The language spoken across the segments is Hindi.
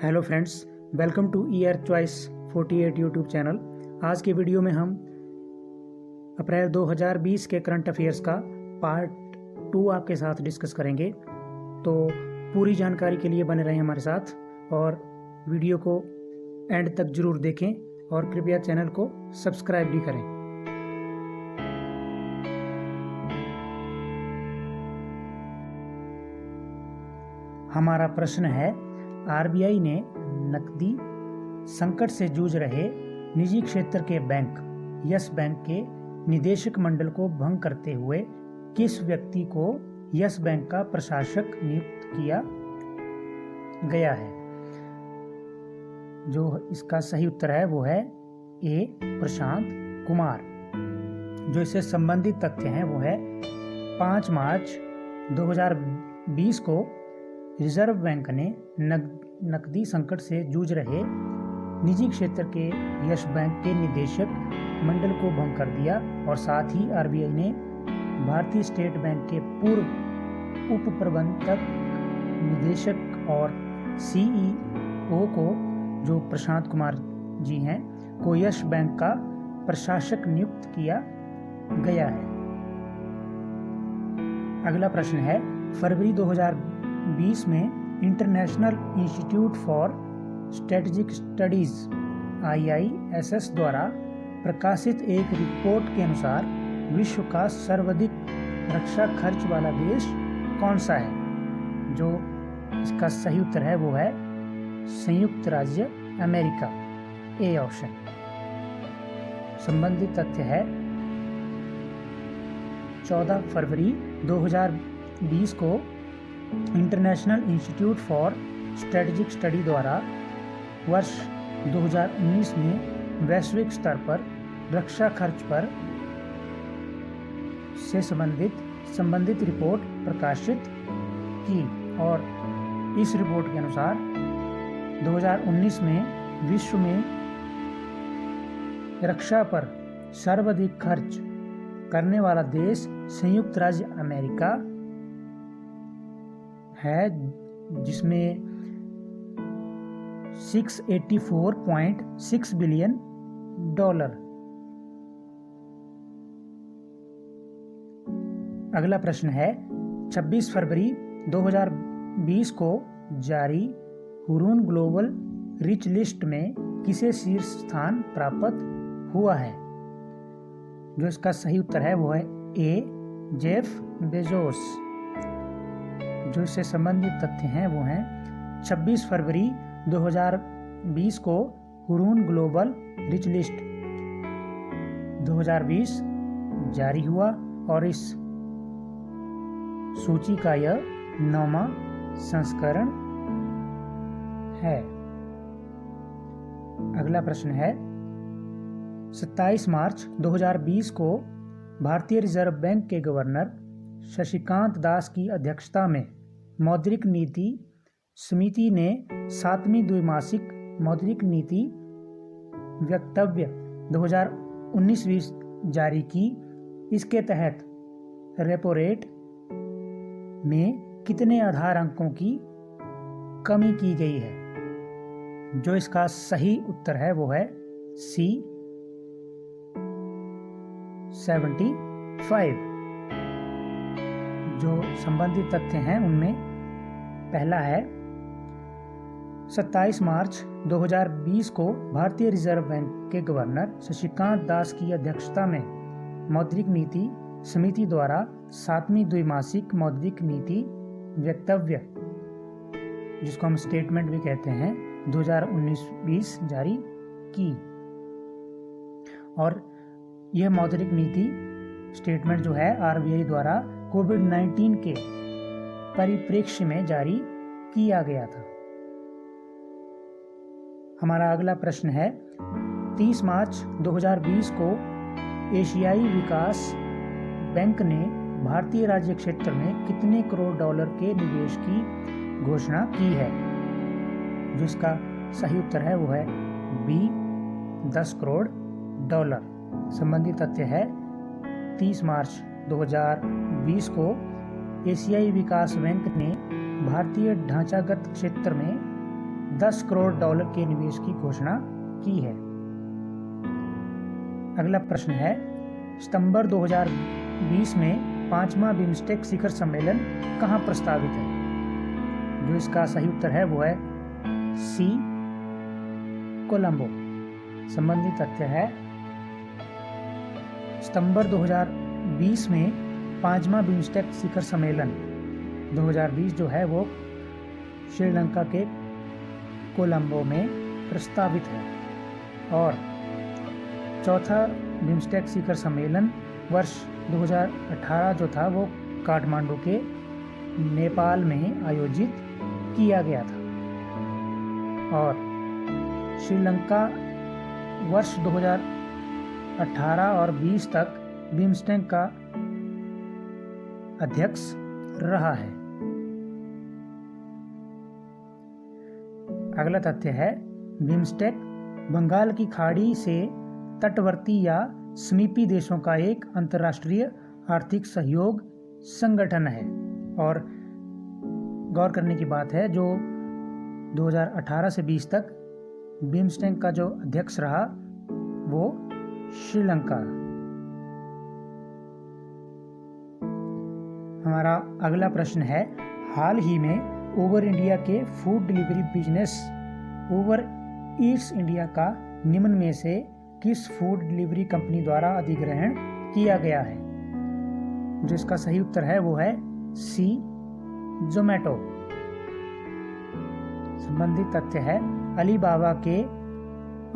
Hello friends, welcome two year choice 48 YouTube channel. आज के वीडियो में हम अप्रैल 2020 के करंट अफेयर्स का पार्ट 2 आपके साथ डिस्कस करेंगे। तो पूरी जानकारी के लिए बने रहें हमारे साथ और वीडियो को एंड तक जरूर देखें और कृपया चैनल को सब्सक्राइब भी करें। हमारा प्रश्न है, आरबीआई ने नकदी संकट से जूझ रहे निजी क्षेत्र के बैंक यस बैंक के निदेशक मंडल को भंग करते हुए किस व्यक्ति को यस बैंक का प्रशासक नियुक्त किया गया है? जो इसका सही उत्तर है वो है ए, प्रशांत कुमार। जो इससे संबंधित तथ्य हैं वो है 5 मार्च 2020 को रिजर्व बैंक ने नकदी संकट से जूझ रहे निजी क्षेत्र के यस बैंक के निदेशक मंडल को भंग कर दिया और साथ ही आरबीआई ने भारतीय स्टेट बैंक के पूर्व उप प्रबंधक निदेशक और सीईओ को, जो प्रशांत कुमार जी हैं, को यस बैंक का प्रशासक नियुक्त किया गया है। अगला प्रश्न है, फरवरी 2020 में international institute for strategic studies IISS द्वारा प्रकाशित एक रिपोर्ट के अनुसार विश्व का सर्वाधिक रक्षा खर्च वाला देश कौन सा है? जो इसका सही उत्तर है वो है संयुक्त राज्य अमेरिका, ए ऑप्शन। संबंधित तथ्य है 14 फरवरी 2020 को international institute for strategic study द्वारा वर्ष 2019 में वैश्विक स्तर पर रक्षा खर्च पर से संबंधित रिपोर्ट प्रकाशित की और इस रिपोर्ट के अनुसार 2019 में विश्व में रक्षा पर सर्वाधिक खर्च करने वाला देश संयुक्त राज्य अमेरिका है, जिसमें 684.6 बिलियन डॉलर। अगला प्रश्न है, 26 फरवरी 2020 को जारी हुरून ग्लोबल रिच लिस्ट में किसे शीर्ष स्थान प्राप्त हुआ है? जो इसका सही उत्तर है वो है ए, जेफ बेजोस। जो इससे संबंधित तथ्य हैं वो हैं 26 फरवरी 2020 को हुरून ग्लोबल रिच लिस्ट 2020 जारी हुआ और इस सूची का यह 9वां संस्करण है। अगला प्रश्न है, 27 मार्च 2020 को भारतीय रिजर्व बैंक के गवर्नर शशिकांत दास की अध्यक्षता में मौद्रिक नीति समिति ने 7वीं द्विमासिक मौद्रिक नीति वक्तव्य 2019-20 जारी की। इसके तहत रेपो रेट में कितने आधार अंकों की कमी की गई है? जो इसका सही उत्तर है वो है सी, 75। जो संबंधित तथ्य हैं उनमें पहला है 27 मार्च 2020 को भारतीय रिजर्व बैंक के गवर्नर शशिकांत दास की अध्यक्षता में मौद्रिक नीति समिति द्वारा 7वीं द्विमासिक मौद्रिक नीति वक्तव्य, जिसको हम स्टेटमेंट भी कहते हैं, 2019-20 जारी की। और यह मौद्रिक नीति स्टेटमेंट जो है आरबीआई द्वारा कोविड-19 के परिप्रेक्ष्य में जारी किया गया था। हमारा अगला प्रश्न है, 30 मार्च 2020 को एशियाई विकास बैंक ने भारतीय राज्य क्षेत्र में कितने करोड़ डॉलर के निवेश की घोषणा की है? जो इसका सही उत्तर है वो है बी, 10 करोड़ डॉलर। संबंधित तथ्य है 30 मार्च 2020 को एशियाई विकास बैंक ने भारतीय ढांचागत क्षेत्र में $10 करोड़ के निवेश की घोषणा की है। अगला प्रश्न है, सितंबर 2020 में 5वां बिम्स्टेक शिखर सम्मेलन कहाँ प्रस्तावित है? जो इसका सही उत्तर है वो है सी, कोलंबो। संबंधित तथ्य है, सितंबर 2020 में 5वां बिम्स्टेक शिखर सम्मेलन 2020 जो है वो श्रीलंका के कोलंबो में प्रस्तावित है। और चौथा बिम्स्टेक शिखर सम्मेलन वर्ष 2018 जो था वो काठमांडू के नेपाल में आयोजित किया गया था। और श्रीलंका वर्ष 2018 और 20 तक बिम्स्टेक का अध्यक्ष रहा है। अगला तथ्य है, बिम्स्टेक बंगाल की खाड़ी से तटवर्ती या समीपी देशों का एक अंतर्राष्ट्रीय आर्थिक सहयोग संगठन है। और गौर करने की बात है, जो 2018 से 20 तक बिम्स्टेक का जो अध्यक्ष रहा वो श्रीलंका। हमारा अगला प्रश्न है, हाल ही में उबर इंडिया के फूड डिलीवरी बिजनेस उबर ईट्स इंडिया का निम्न में से किस फूड डिलीवरी कंपनी द्वारा अधिग्रहण किया गया है? जिसका सही उत्तर है वो है सी, जोमैटो। संबंधित तथ्य है, अलीबाबा के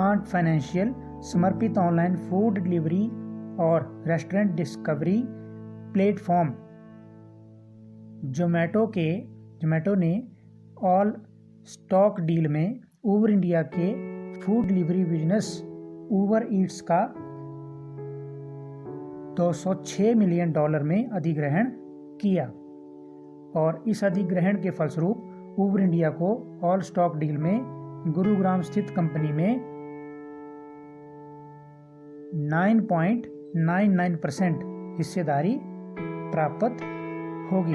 आंट फाइनेंशियल समर्पित ऑनलाइन फूड डिलीवरी और रेस्टोरेंट डिस्कवरी प्लेटफॉर्म जोमैटो ने ऑल स्टॉक डील में उबर इंडिया के फूड डिलीवरी बिजनेस उबर ईट्स का $206 मिलियन में अधिग्रहण किया। और इस अधिग्रहण के फलस्वरूप उबर इंडिया को ऑल स्टॉक डील में गुरुग्राम स्थित कंपनी में 9.99% हिस्सेदारी प्राप्त होगी।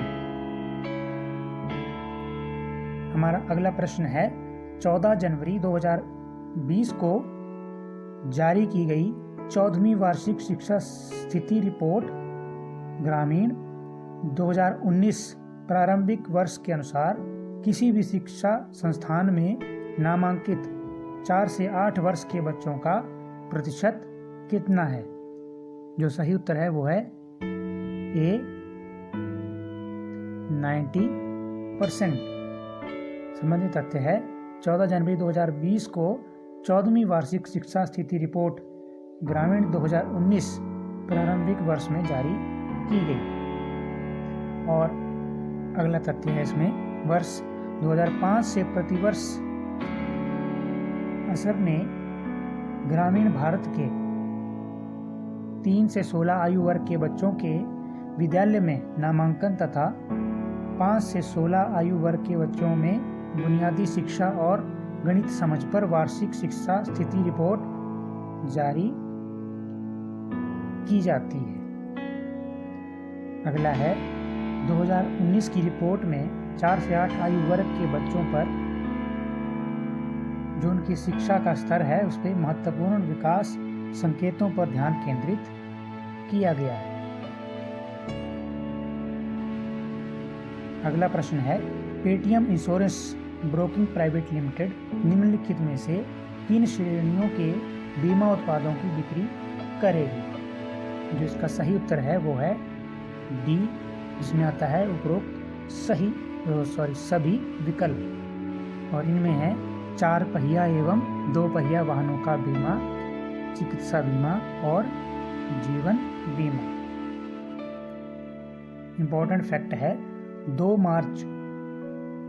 हमारा अगला प्रश्न है, 14 जनवरी 2020 को जारी की गई 14वीं वार्षिक शिक्षा स्थिति रिपोर्ट ग्रामीण 2019 प्रारंभिक वर्ष के अनुसार किसी भी शिक्षा संस्थान में नामांकित 4 से 8 वर्ष के बच्चों का प्रतिशत कितना है? जो सही उत्तर है वो है ए, 90%। संबंधित तथ्य है, 14 जनवरी 2020 को 14वीं वार्षिक शिक्षा स्थिति रिपोर्ट ग्रामीण 2019 प्रारंभिक वर्ष में जारी की गई। और अगला तथ्य है इसमें, वर्ष 2005 से प्रतिवर्ष असर ने ग्रामीण भारत के 3 से 16 आयु वर्ग के बच्चों के विद्यालय में नामांकन तथा 5 से 16 आयु वर्ग के बच्चों में बुनियादी शिक्षा और गणित समझ पर वार्षिक शिक्षा स्थिति रिपोर्ट जारी की जाती है। अगला है, 2019 की रिपोर्ट में 4 से 8 आयु वर्ग के बच्चों पर जो उनकी शिक्षा का स्तर है उस पर महत्वपूर्ण विकास संकेतों पर ध्यान केंद्रित किया गया है। अगला प्रश्न है, Paytm insurance broking private limited निम्नलिखित में से किन श्रेणियों के बीमा उत्पादों की बिक्री करेगी? जो इसका सही उत्तर है वो है डी, जिसमें आता है उपरोक्त सभी विकल्प। और इनमें है 4 पहिया एवं 2 पहिया वाहनों का बीमा, चिकित्सा बीमा और जीवन बीमा। इंपॉर्टेंट फैक्ट है, 2 मार्च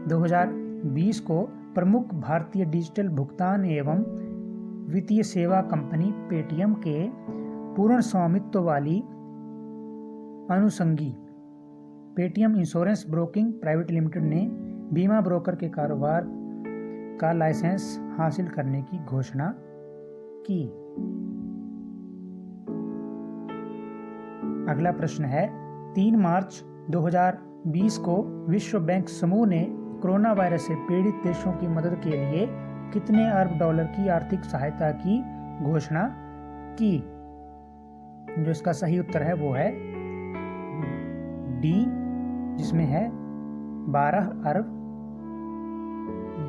2020 को प्रमुख भारतीय डिजिटल भुगतान एवं वित्तीय सेवा कंपनी पेटीएम के पूर्ण स्वामित्व वाली अनुषंगी Paytm insurance broking private limited ने बीमा ब्रोकर के कारोबार का लाइसेंस हासिल करने की घोषणा की। अगला प्रश्न है, 3 मार्च 2020 को विश्व बैंक समूह ने कोरोना वायरस से पीड़ित देशों की मदद के लिए कितने अरब डॉलर की आर्थिक सहायता की घोषणा की? जो इसका सही उत्तर है वो है डी, जिसमें है 12 अरब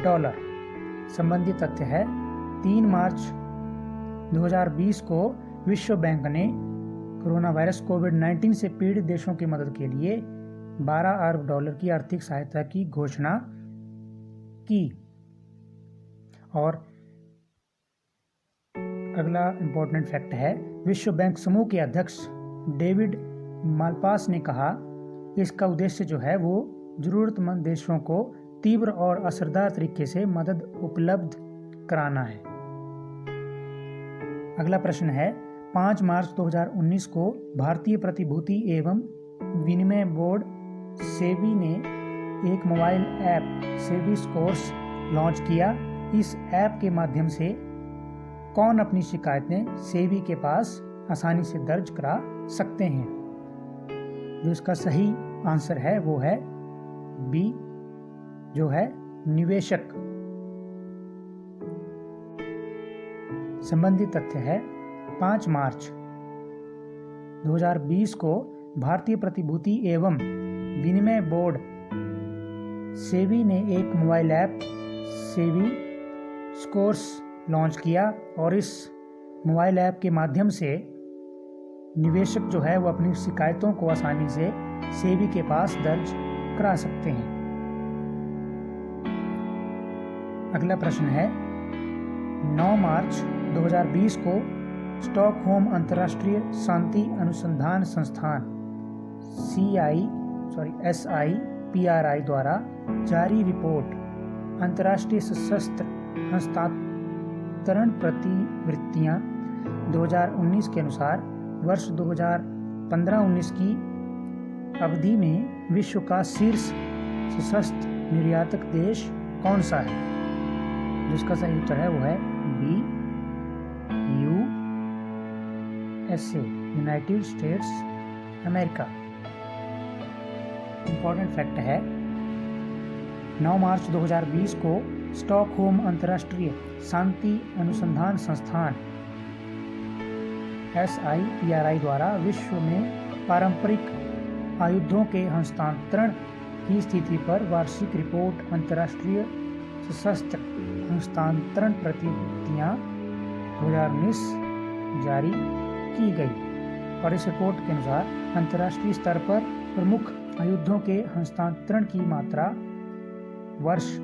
डॉलर। संबंधित तथ्य है 3 मार्च 2020 को विश्व बैंक ने कोरोना वायरस कोविड-19 से पीड़ित देशों की मदद के लिए 12 अरब डॉलर की आर्थिक सहायता की घोषणा की। और अगला इंपॉर्टेंट फैक्ट है, विश्व बैंक समूह के अध्यक्ष डेविड मालपास ने कहा इसका उद्देश्य जो है वो जरूरतमंद देशों को तीव्र और असरदार तरीके से मदद उपलब्ध कराना है। अगला प्रश्न है, 5 मार्च 2019 को भारतीय प्रतिभूति एवं विनिमय बोर्ड सेबी ने एक mobile app SEBI scores launch किया। इस ऐप के माध्यम से कौन अपनी शिकायतें सेबी के पास आसानी से दर्ज करा सकते हैं? जो इसका सही आंसर है वो है बी, जो है निवेशक। संबंधित तथ्य है 5 मार्च 2020 को भारतीय प्रतिभूति एवं विनिमय बोर्ड सेबी ने एक mobile app SEBI scores launch किया और इस मोबाइल ऐप के माध्यम से निवेशक जो है वो अपनी शिकायतों को आसानी से सेबी के पास दर्ज करा सकते हैं। अगला प्रश्न है, 9 मार्च 2020 को स्टॉकहोम अंतर्राष्ट्रीय शांति अनुसंधान संस्थान SIPRI द्वारा जारी रिपोर्ट अंतर्राष्ट्रीय सशस्त्र हस्तांतरण प्रतिवृत्तियां 2019 के अनुसार वर्ष 2015-19 की अवधि में विश्व का शीर्ष सशस्त्र निर्यातक देश कौन सा है? जिसका सही उत्तर है वो है B, USA, United States America. Important fact है, 9 मार्च 2020 को स्टॉकहोम अंतर्राष्ट्रीय शांति अनुसंधान संस्थान SIPRI द्वारा विश्व में पारंपरिक आयुधों के हस्तांतरण की स्थिति पर वार्षिक रिपोर्ट अंतर्राष्ट्रीय सशस्त्र हस्तांतरण प्रतिवृत्तियां 2019 जारी की गई और इस रिपोर्ट के अनुसार अंतर्राष्ट्रीय स्तर पर प्रमुख आयुधों के हस्तांतरण की मात्रा वर्ष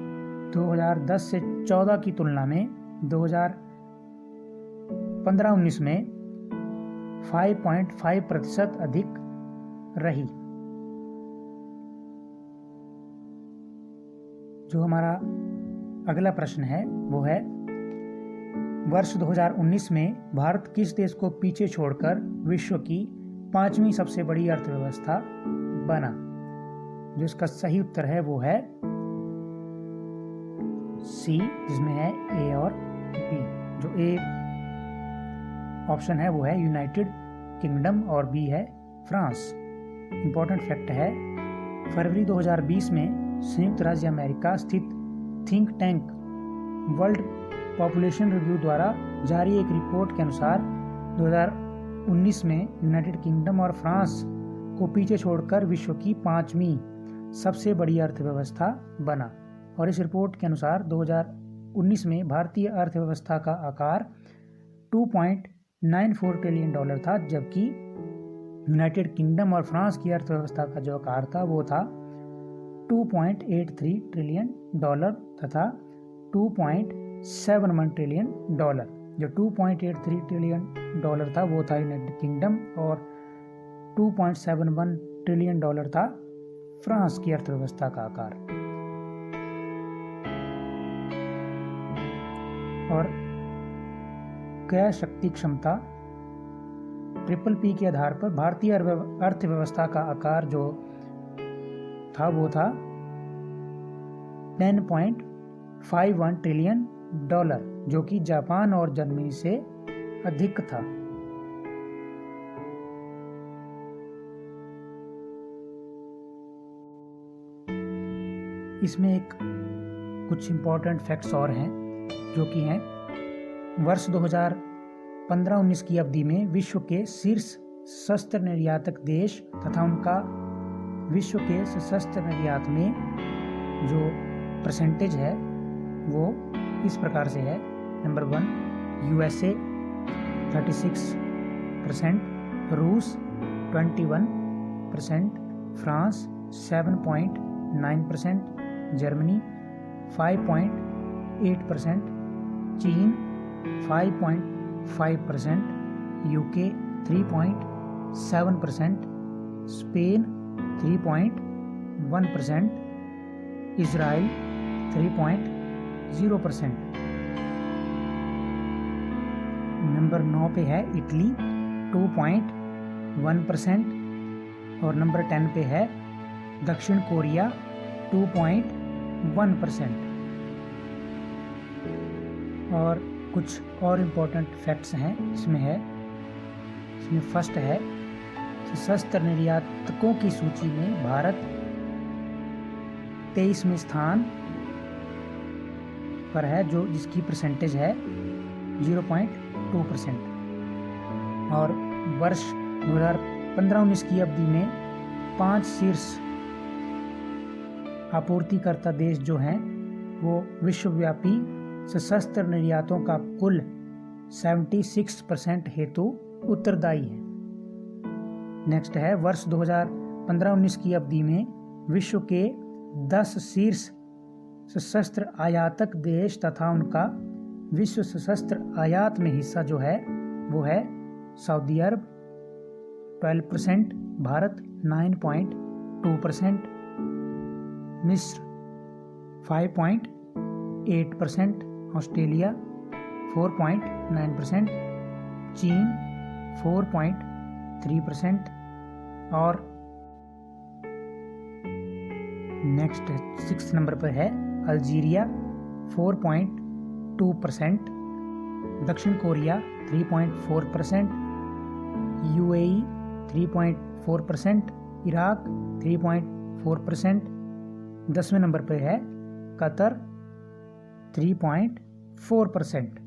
2010 से 14 की तुलना में 2015-19 में 5.5% अधिक रही। जो हमारा अगला प्रश्न है वो है, वर्ष 2019 में भारत किस देश को पीछे छोड़कर विश्व की 5वीं सबसे बड़ी अर्थव्यवस्था बना? जो इसका सही उत्तर है वो है सी, जिसमें है ए और बी। जो ए ऑप्शन है वो है यूनाइटेड किंगडम और बी है फ्रांस। इंपॉर्टेंट फैक्ट है, फरवरी 2020 में संयुक्त राज्य अमेरिका स्थित think tank world population review द्वारा जारी एक रिपोर्ट के अनुसार 2019 में यूनाइटेड किंगडम और फ्रांस को पीछे छोड़कर विश्व की 5वीं सबसे बड़ी अर्थव्यवस्था बना। और इस रिपोर्ट के अनुसार 2019 में भारतीय अर्थव्यवस्था का आकार 2.94 ट्रिलियन डॉलर था, जबकि यूनाइटेड किंगडम और फ्रांस की अर्थव्यवस्था का जो आकार था वो था 2.83 ट्रिलियन डॉलर तथा 2.71 ट्रिलियन डॉलर। जो 2.83 ट्रिलियन डॉलर था वो था यूनाइटेड किंगडम और 2.71 ट्रिलियन डॉलर था फ्रांस की अर्थव्यवस्था का आकार। और क्रय शक्ति क्षमता PPP के आधार पर भारतीय अर्थव्यवस्था का आकार जो था वो था 10.51 ट्रिलियन डॉलर, जो कि जापान और जर्मनी से अधिक था। इसमें एक कुछ इम्पोर्टेंट फैक्ट्स और हैं जो कि हैं वर्ष 2015-19 की अवधि में विश्व के शीर्ष सशस्त्र निर्यातक देश तथा उनका विश्व के सशस्त्र निर्यात में जो परसेंटेज है वो इस प्रकार से है। नंबर 1 USA 36%, रूस 21%, फ्रांस 7.9%, जर्मनी 5.8%, चीन 5.5%, UK 3.7%, स्पेन 3.1%, इजराइल 3.0%। नंबर 9 पे है इटली 2.1% और नंबर 10 पे है दक्षिण कोरिया 2.1%। और कुछ और इम्पोर्टेंट फैक्ट्स हैं इसमें फर्स्ट है सशस्त्र निर्यातकों की सूची में भारत 23वें स्थान पर है, जो जिसकी परसेंटेज है 0.2%। और वर्ष 2015-19 की अवधि में 5 शीर्ष आपूर्तिकर्ता देश जो हैं वो विश्वव्यापी सशस्त्र निर्यातों का कुल 76% हेतु उत्तरदायी है। नेक्स्ट है वर्ष 2015-19 की अवधि में विश्व के 10 शीर्ष सशस्त्र आयातक देश तथा उनका विश्व सशस्त्र आयात में हिस्सा जो है वो है सऊदी अरब 12%, भारत 9.2%, मिस्र 5.8%, ऑस्ट्रेलिया 4.9%, चीन 4.3% और नेक्स्ट 6 नंबर पर है अल्जीरिया 4.2%, दक्षिण कोरिया 3.4%, UAE 3.4%, इराक 3.4%, 10वें नंबर पर है कतर 3.4%।